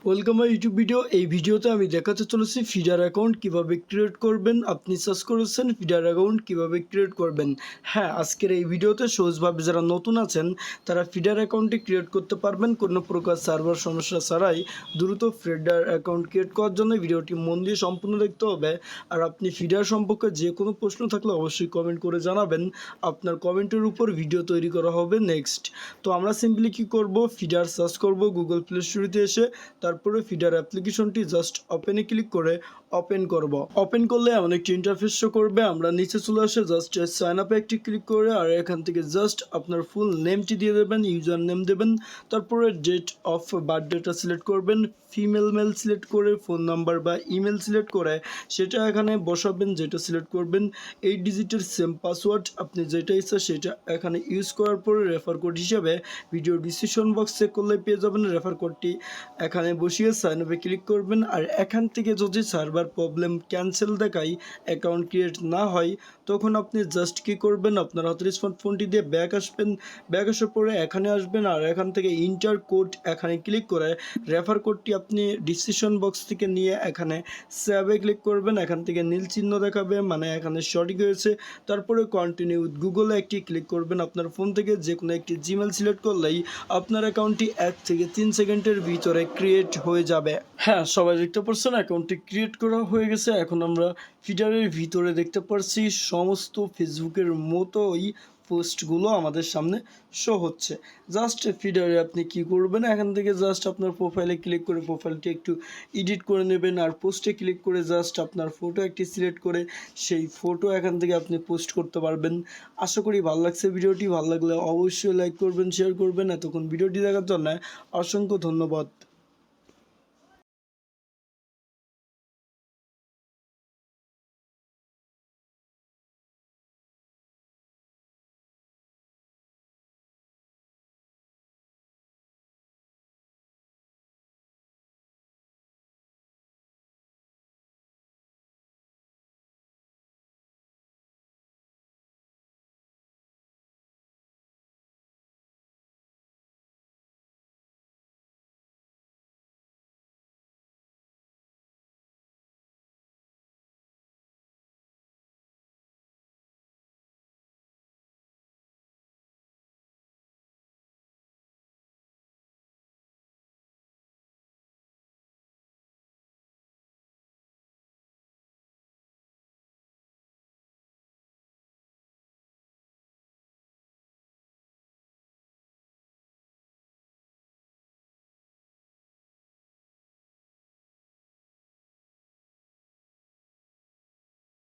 Welcome my YouTube video. এই ভিডিওতে আমি দেখাতে চলেছি ফিডার অ্যাকাউন্ট কিভাবে ক্রিয়েট করবেন। আপনি সার্চ করেছেন ফিডার অ্যাকাউন্ট কিভাবে ক্রিয়েট করবেন। হ্যাঁ, আজকের এই ভিডিওতে সহজভাবে যারা নতুন আছেন তারা ফিডার অ্যাকাউন্টটি ক্রিয়েট করতে পারবেন কোনো প্রকার সার্ভার সমস্যা ছাড়াই। দ্রুত ফিডার অ্যাকাউন্ট ক্রিয়েট করার জন্য ভিডিওটি মন দিয়ে সম্পূর্ণ দেখতে হবে। আর আপনি ফিডার সম্পর্কে যে কোনো প্রশ্ন থাকলে অবশ্যই কমেন্ট করে জানাবেন। আপনার কমেন্টের উপর ভিডিও তৈরি করা হবে নেক্সট। তো আমরা সিম্পলি কী করব, ফিডার সার্চ করব গুগল প্লে স্টোরিতে এসে, তারপরে ফিডার অ্যাপ্লিকেশনটি জাস্ট ওপেনে ক্লিক করে ওপেন করব। ওপেন করলে এমন একটি ইন্টারফেস শো করবে। আমরা নিচে চলে আসে জাস্ট সাইন আপে একটি ক্লিক করে আর এখান থেকে জাস্ট আপনার ফুল নেমটি দিয়ে দেবেন, ইউজার নেম দেবেন, তারপরে ডেট অফ বার্থডেটা সিলেক্ট করবেন, ফিমেল মেল সিলেক্ট করে ফোন নাম্বার বা ইমেল সিলেক্ট করে সেটা এখানে বসাবেন, যেটা সিলেক্ট করবেন। 8 ডিজিটের সেম পাসওয়ার্ড আপনি যেটা ইচ্ছা সেটা এখানে ইউজ করার পরে রেফার কোড হিসাবে ভিডিও ডিসক্রিপশন বক্স চেক করলে পেয়ে যাবেন রেফার কোডটি। এখানে বসিয়ে সাইন আপে ক্লিক করবেন আর এখান থেকে যদি সার্ভার প্রবলেম ক্যান্সেল দেখায়, অ্যাকাউন্ট ক্রিয়েট না হয়, তখন আপনি জাস্ট কী করবেন, আপনার হাতের স্মার্টফোনটি দিয়ে ব্যাক আসবেন। ব্যাক আসার পরে এখানে আসবেন আর এখান থেকে ইন্টার কোড এখানে ক্লিক করে রেফার কোডটি আপনি ডিসক্রিপশন বক্স থেকে নিয়ে এখানে সেভে ক্লিক করবেন। এখান থেকে নীল চিহ্ন দেখাবে, মানে এখানে সঠিক হয়েছে। তারপরে কন্টিনিউ উইথ গুগলে একটি ক্লিক করবেন। আপনার ফোন থেকে যে কোনো একটি জিমেল সিলেক্ট করলেই আপনার অ্যাকাউন্টটি 1 থেকে 3 সেকেন্ডের ভিতরে ক্রিয়েট হয়ে যাবে। হ্যাঁ, সবাই দেখতে পাচ্ছেন অ্যাকাউন্টটি ক্রিয়েট করা হয়ে গেছে। এখন আমরা ফিডারের ভিতরে দেখতে পাচ্ছি সমস্ত ফেসবুকের মতোই পোস্টগুলো আমাদের সামনে শো হচ্ছে। জাস্ট ফিডারে আপনি কি করবেন, এখান থেকে জাস্ট আপনার প্রোফাইলে ক্লিক করে প্রোফাইলটি একটু এডিট করে নেবেন আর পোস্টে ক্লিক করে জাস্ট আপনার ফটো একটি সিলেক্ট করে সেই ফটো এখান থেকে আপনি পোস্ট করতে পারবেন। আশা করি ভালো লাগছে ভিডিওটি। ভালো লাগলে অবশ্যই লাইক করবেন, শেয়ার করবেন। এতক্ষণ ভিডিওটি দেখার জন্য অসংখ্য ধন্যবাদ।